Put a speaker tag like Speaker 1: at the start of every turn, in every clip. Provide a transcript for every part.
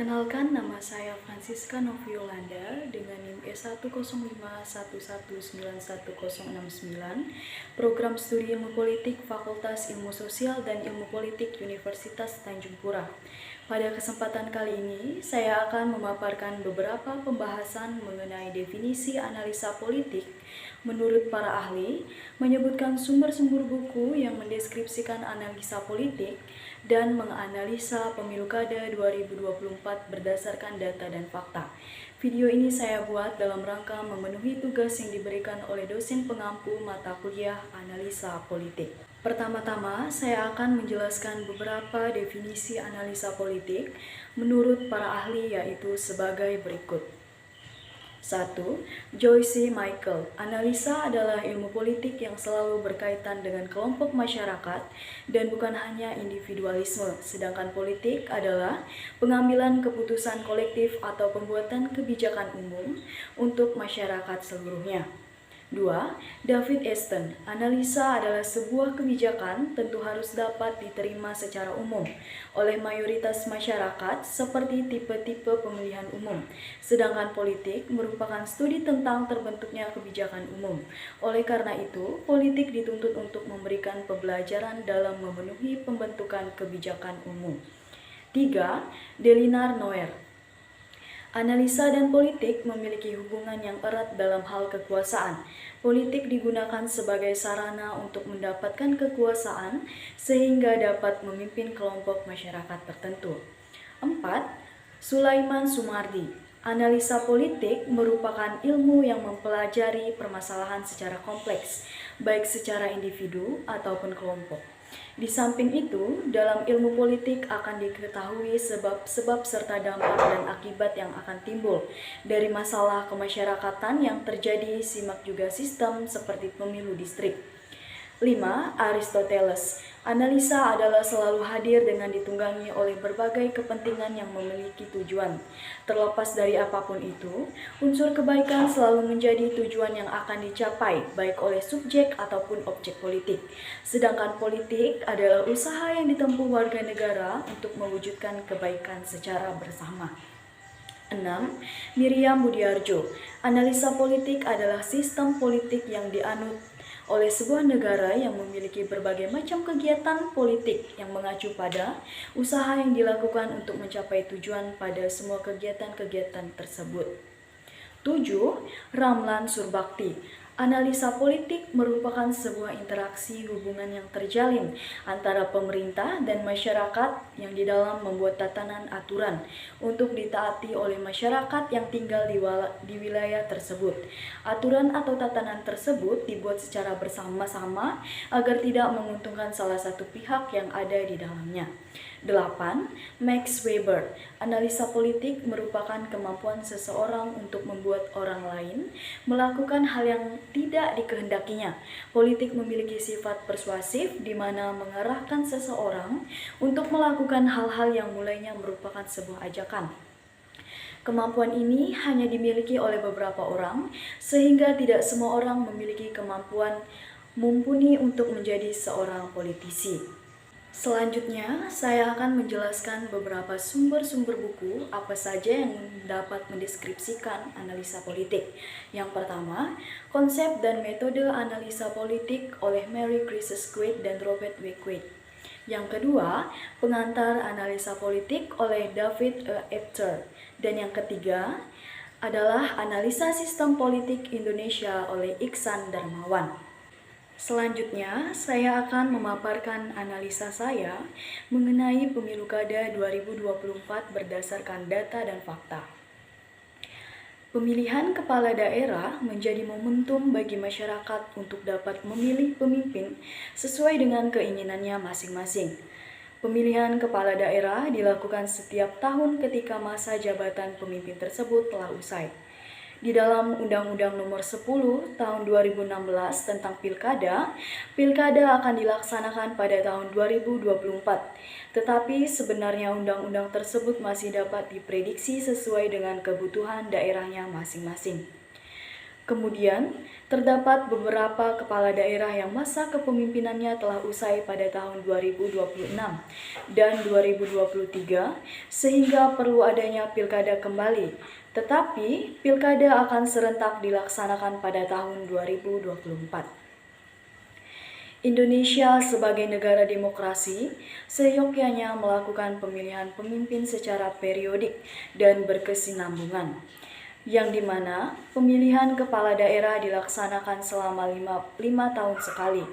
Speaker 1: Perkenalkan, nama saya Francisca Noviolanda dengan NIM E10511919169, Program Studi Ilmu Politik Fakultas Ilmu Sosial dan Ilmu Politik Universitas Tanjung Pura. Pada kesempatan kali ini, saya akan memaparkan beberapa pembahasan mengenai definisi analisa politik menurut para ahli, menyebutkan sumber-sumber buku yang mendeskripsikan analisa politik, dan menganalisa pemilu kada 2024 berdasarkan data dan fakta. Video ini saya buat dalam rangka memenuhi tugas yang diberikan oleh dosen pengampu mata kuliah analisa politik. Pertama-tama, saya akan menjelaskan beberapa definisi analisa politik menurut para ahli, yaitu sebagai berikut. 1. Joyce Michael. Analisa adalah ilmu politik yang selalu berkaitan dengan kelompok masyarakat dan bukan hanya individualisme, sedangkan politik adalah pengambilan keputusan kolektif atau pembuatan kebijakan umum untuk masyarakat seluruhnya. 2. David Easton. Analisa adalah sebuah kebijakan tentu harus dapat diterima secara umum oleh mayoritas masyarakat seperti tipe-tipe pemilihan umum. Sedangkan politik merupakan studi tentang terbentuknya kebijakan umum. Oleh karena itu, politik dituntut untuk memberikan pembelajaran dalam memenuhi pembentukan kebijakan umum. 3. Delinar Noer. Analisa dan politik memiliki hubungan yang erat dalam hal kekuasaan. Politik digunakan sebagai sarana untuk mendapatkan kekuasaan sehingga dapat memimpin kelompok masyarakat tertentu. 4. Sulaiman Sumardi. Analisa politik merupakan ilmu yang mempelajari permasalahan secara kompleks, baik secara individu ataupun kelompok. Di samping itu, dalam ilmu politik akan diketahui sebab-sebab serta dampak dan akibat yang akan timbul dari masalah kemasyarakatan yang terjadi, simak juga sistem seperti pemilu distrik. 5. Aristoteles. Analisa adalah selalu hadir dengan ditunggangi oleh berbagai kepentingan yang memiliki tujuan. Terlepas dari apapun itu, unsur kebaikan selalu menjadi tujuan yang akan dicapai baik oleh subjek ataupun objek politik. Sedangkan politik adalah usaha yang ditempuh warga negara untuk mewujudkan kebaikan secara bersama. 6. Miriam Budiarjo. Analisa politik adalah sistem politik yang dianut oleh sebuah negara yang memiliki berbagai macam kegiatan politik yang mengacu pada usaha yang dilakukan untuk mencapai tujuan pada semua kegiatan-kegiatan tersebut. 7. Ramlan Surbakti. Analisa politik merupakan sebuah interaksi hubungan yang terjalin antara pemerintah dan masyarakat yang di dalam membuat tatanan aturan untuk ditaati oleh masyarakat yang tinggal di wilayah tersebut. Aturan atau tatanan tersebut dibuat secara bersama-sama agar tidak menguntungkan salah satu pihak yang ada di dalamnya. 8. Max Weber. Analisa politik merupakan kemampuan seseorang untuk membuat orang lain melakukan hal yang tidak dikehendakinya. Politik memiliki sifat persuasif di mana mengarahkan seseorang untuk melakukan hal-hal yang mulainya merupakan sebuah ajakan. Kemampuan ini hanya dimiliki oleh beberapa orang, sehingga tidak semua orang memiliki kemampuan mumpuni untuk menjadi seorang politisi. Selanjutnya, saya akan menjelaskan beberapa sumber-sumber buku apa saja yang dapat mendeskripsikan analisa politik. Yang pertama, Konsep dan Metode Analisa Politik oleh Mary Chris Squid dan Robert W. Quaid. Yang kedua, Pengantar Analisa Politik oleh David Epter. Dan yang ketiga adalah Analisa Sistem Politik Indonesia oleh Iksan Darmawan. Selanjutnya, saya akan memaparkan analisa saya mengenai pemilu kada 2024 berdasarkan data dan fakta. Pemilihan kepala daerah menjadi momentum bagi masyarakat untuk dapat memilih pemimpin sesuai dengan keinginannya masing-masing. Pemilihan kepala daerah dilakukan setiap tahun ketika masa jabatan pemimpin tersebut telah usai. Di dalam Undang-Undang Nomor 10 Tahun 2016 tentang Pilkada akan dilaksanakan pada tahun 2024. Tetapi sebenarnya undang-undang tersebut masih dapat diprediksi sesuai dengan kebutuhan daerahnya masing-masing. Kemudian, terdapat beberapa kepala daerah yang masa kepemimpinannya telah usai pada tahun 2026 dan 2023 sehingga perlu adanya pilkada kembali. Tetapi, pilkada akan serentak dilaksanakan pada tahun 2024. Indonesia sebagai negara demokrasi seyogyanya melakukan pemilihan pemimpin secara periodik dan berkesinambungan, yang dimana pemilihan kepala daerah dilaksanakan selama 5 tahun sekali.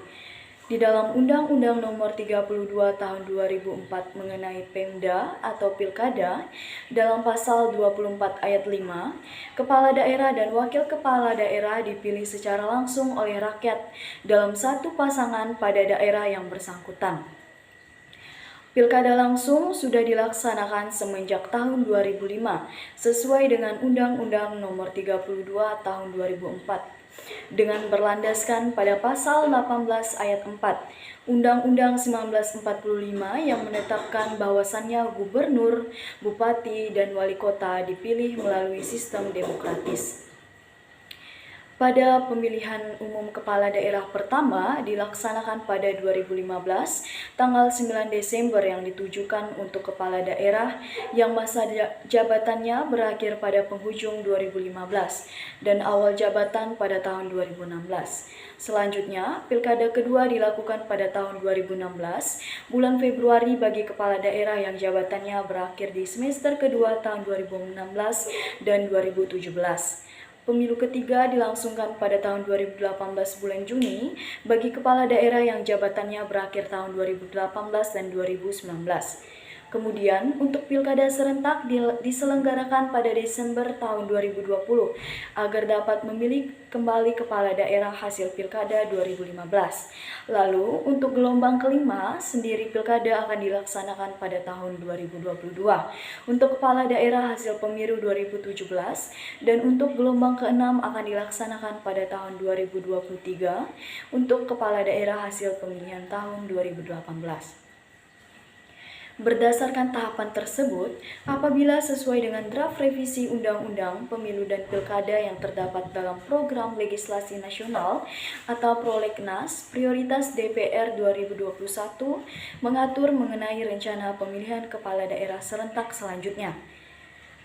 Speaker 1: Di dalam Undang-Undang Nomor 32 Tahun 2004 mengenai Pemda atau Pilkada, dalam pasal 24 ayat 5, kepala daerah dan wakil kepala daerah dipilih secara langsung oleh rakyat dalam satu pasangan pada daerah yang bersangkutan. Pilkada langsung sudah dilaksanakan semenjak tahun 2005 sesuai dengan Undang-Undang Nomor 32 Tahun 2004 dengan berlandaskan pada pasal 18 ayat 4 Undang-Undang 1945 yang menetapkan bahwasannya gubernur, bupati, dan wali kota dipilih melalui sistem demokratis. Pada pemilihan umum kepala daerah pertama dilaksanakan pada 2015, tanggal 9 Desember yang ditujukan untuk kepala daerah yang masa jabatannya berakhir pada penghujung 2015 dan awal jabatan pada tahun 2016. Selanjutnya, pilkada kedua dilakukan pada tahun 2016, bulan Februari bagi kepala daerah yang jabatannya berakhir di semester kedua tahun 2016 dan 2017. Pemilu ketiga dilangsungkan pada tahun 2018 bulan Juni bagi kepala daerah yang jabatannya berakhir tahun 2018 dan 2019. Kemudian untuk pilkada serentak diselenggarakan pada Desember tahun 2020 agar dapat memilih kembali kepala daerah hasil pilkada 2015. Lalu untuk gelombang kelima sendiri pilkada akan dilaksanakan pada tahun 2022 untuk kepala daerah hasil pemilu 2017 dan untuk gelombang keenam akan dilaksanakan pada tahun 2023 untuk kepala daerah hasil pemilihan tahun 2018. Berdasarkan tahapan tersebut, apabila sesuai dengan draft revisi Undang-Undang Pemilu dan Pilkada yang terdapat dalam Program Legislasi Nasional atau Prolegnas, prioritas DPR 2021 mengatur mengenai rencana pemilihan kepala daerah serentak selanjutnya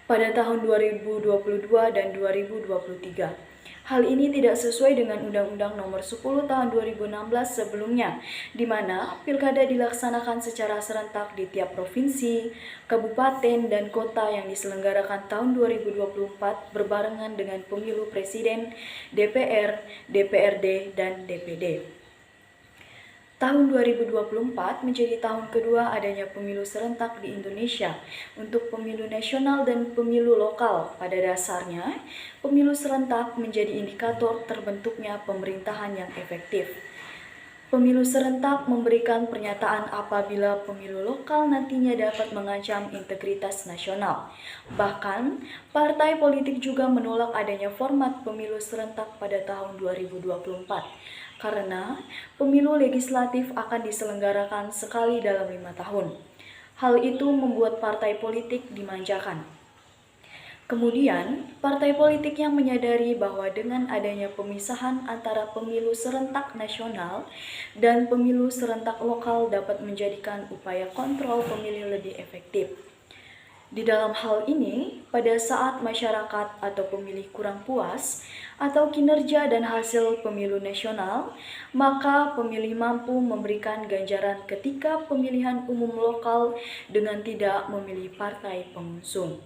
Speaker 1: pada tahun 2022 dan 2023. Hal ini tidak sesuai dengan Undang-Undang Nomor 10 Tahun 2016 sebelumnya, di mana pilkada dilaksanakan secara serentak di tiap provinsi, kabupaten, dan kota yang diselenggarakan tahun 2024 berbarengan dengan pemilu presiden, DPR, DPRD, dan DPD. Tahun 2024 menjadi tahun kedua adanya pemilu serentak di Indonesia. Untuk pemilu nasional dan pemilu lokal, pada dasarnya, pemilu serentak menjadi indikator terbentuknya pemerintahan yang efektif. Pemilu serentak memberikan pernyataan apabila pemilu lokal nantinya dapat mengancam integritas nasional. Bahkan, partai politik juga menolak adanya format pemilu serentak pada tahun 2024. Karena pemilu legislatif akan diselenggarakan sekali dalam 5 tahun. Hal itu membuat partai politik dimanjakan. Kemudian, partai politik yang menyadari bahwa dengan adanya pemisahan antara pemilu serentak nasional dan pemilu serentak lokal dapat menjadikan upaya kontrol pemilu lebih efektif. Di dalam hal ini, pada saat masyarakat atau pemilih kurang puas atau kinerja dan hasil pemilu nasional, maka pemilih mampu memberikan ganjaran ketika pemilihan umum lokal dengan tidak memilih partai pengusung.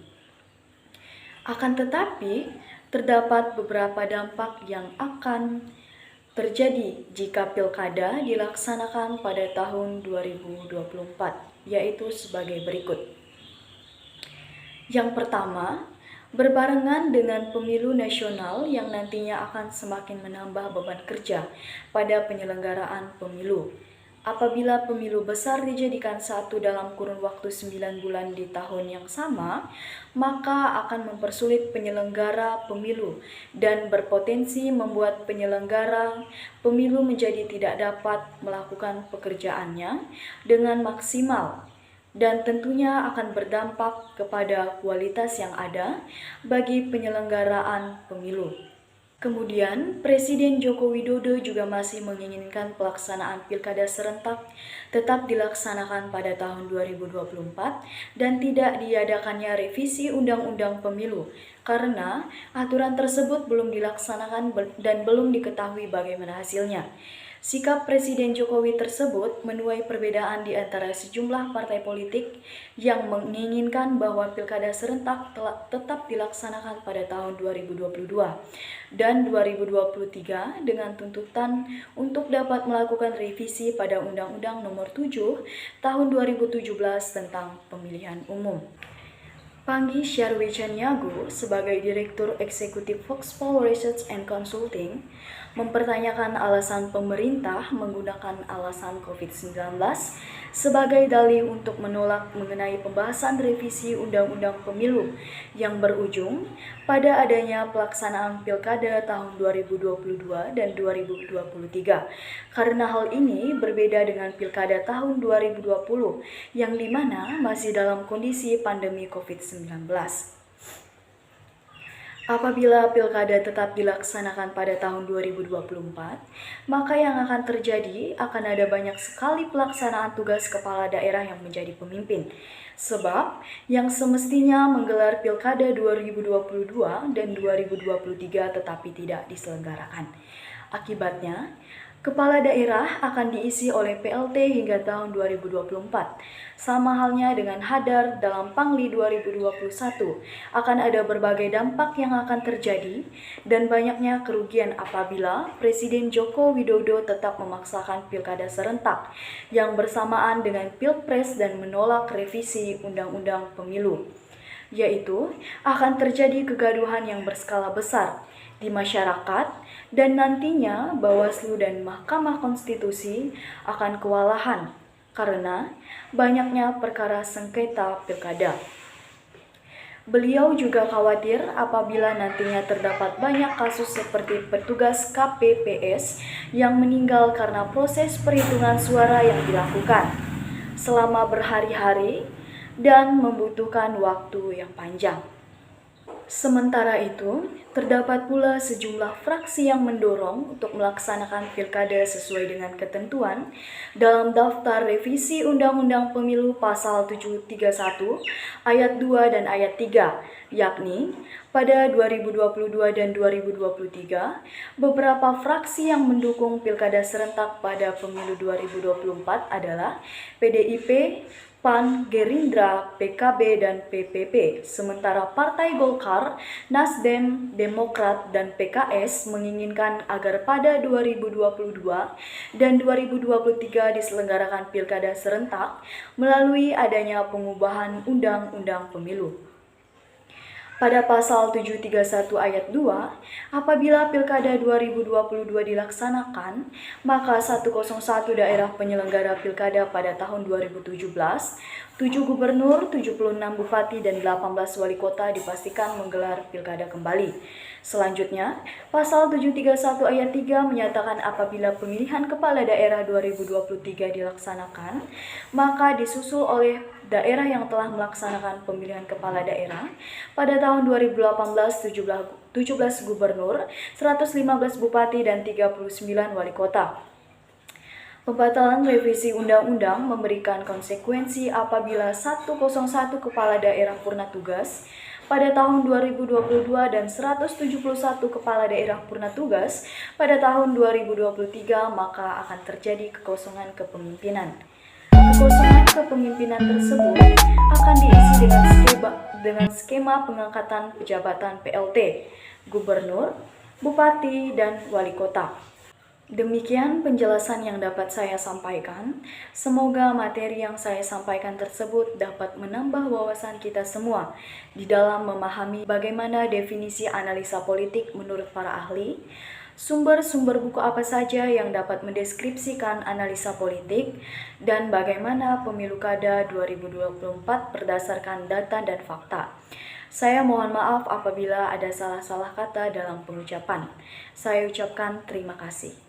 Speaker 1: Akan tetapi, terdapat beberapa dampak yang akan terjadi jika pilkada dilaksanakan pada tahun 2024, yaitu sebagai berikut. Yang pertama, berbarengan dengan pemilu nasional yang nantinya akan semakin menambah beban kerja pada penyelenggaraan pemilu. Apabila pemilu besar dijadikan satu dalam kurun waktu 9 bulan di tahun yang sama, maka akan mempersulit penyelenggara pemilu dan berpotensi membuat penyelenggara pemilu menjadi tidak dapat melakukan pekerjaannya dengan maksimal dan tentunya akan berdampak kepada kualitas yang ada bagi penyelenggaraan pemilu. Kemudian, Presiden Joko Widodo juga masih menginginkan pelaksanaan pilkada serentak tetap dilaksanakan pada tahun 2024 dan tidak diadakannya revisi Undang-Undang Pemilu karena aturan tersebut belum dilaksanakan dan belum diketahui bagaimana hasilnya. Sikap Presiden Jokowi tersebut menuai perbedaan di antara sejumlah partai politik yang menginginkan bahwa pilkada serentak tetap dilaksanakan pada tahun 2022 dan 2023 dengan tuntutan untuk dapat melakukan revisi pada Undang-Undang Nomor 7 Tahun 2017 tentang Pemilihan Umum. Panggi Syarwiceniago sebagai Direktur Eksekutif Foxpol Research and Consulting mempertanyakan alasan pemerintah menggunakan alasan COVID-19 sebagai dalih untuk menolak mengenai pembahasan revisi Undang-Undang Pemilu yang berujung pada adanya pelaksanaan Pilkada tahun 2022 dan 2023. Karena hal ini berbeda dengan Pilkada tahun 2020 yang dimana masih dalam kondisi pandemi COVID-19. Apabila pilkada tetap dilaksanakan pada tahun 2024, maka yang akan terjadi akan ada banyak sekali pelaksanaan tugas kepala daerah yang menjadi pemimpin. Sebab yang semestinya menggelar pilkada 2022 dan 2023 tetapi tidak diselenggarakan. Akibatnya, kepala daerah akan diisi oleh PLT hingga tahun 2024. Sama halnya dengan Hadar dalam Pangli 2021, akan ada berbagai dampak yang akan terjadi dan banyaknya kerugian apabila Presiden Joko Widodo tetap memaksakan pilkada serentak yang bersamaan dengan Pilpres dan menolak revisi Undang-Undang Pemilu. Yaitu akan terjadi kegaduhan yang berskala besar di masyarakat dan nantinya Bawaslu dan Mahkamah Konstitusi akan kewalahan karena banyaknya perkara sengketa pilkada. Beliau juga khawatir apabila nantinya terdapat banyak kasus seperti petugas KPPS yang meninggal karena proses perhitungan suara yang dilakukan selama berhari-hari dan membutuhkan waktu yang panjang. Sementara itu, terdapat pula sejumlah fraksi yang mendorong untuk melaksanakan pilkada sesuai dengan ketentuan dalam daftar revisi Undang-Undang Pemilu Pasal 731 Ayat 2 dan Ayat 3, yakni pada 2022 dan 2023, beberapa fraksi yang mendukung pilkada serentak pada pemilu 2024 adalah PDIP, PAN, Gerindra, PKB, dan PPP. Sementara Partai Golkar, Nasdem, Demokrat, dan PKS menginginkan agar pada 2022 dan 2023 diselenggarakan pilkada serentak melalui adanya pengubahan Undang-Undang Pemilu. Pada pasal 731 ayat 2, apabila pilkada 2022 dilaksanakan, maka 101 daerah penyelenggara pilkada pada tahun 2017, 7 gubernur, 76 bupati, dan 18 wali kota dipastikan menggelar pilkada kembali. Selanjutnya, pasal 731 ayat 3 menyatakan apabila pemilihan kepala daerah 2023 dilaksanakan, maka disusul oleh daerah yang telah melaksanakan pemilihan kepala daerah pada tahun 2018 17 gubernur, 115 bupati, dan 39 wali kota. Pembatalan revisi undang-undang memberikan konsekuensi apabila 101 kepala daerah purna tugas pada tahun 2022 dan 171 kepala daerah purna tugas pada tahun 2023, maka akan terjadi kekosongan kepemimpinan. Kekosongan kepemimpinan tersebut akan diisi dengan skema pengangkatan pejabatan PLT, gubernur, bupati, dan wali kota. Demikian penjelasan yang dapat saya sampaikan. Semoga materi yang saya sampaikan tersebut dapat menambah wawasan kita semua di dalam memahami bagaimana definisi analisa politik menurut para ahli, sumber-sumber buku apa saja yang dapat mendeskripsikan analisa politik, dan bagaimana pemilu kada 2024 berdasarkan data dan fakta. Saya mohon maaf apabila ada salah-salah kata dalam pengucapan. Saya ucapkan terima kasih.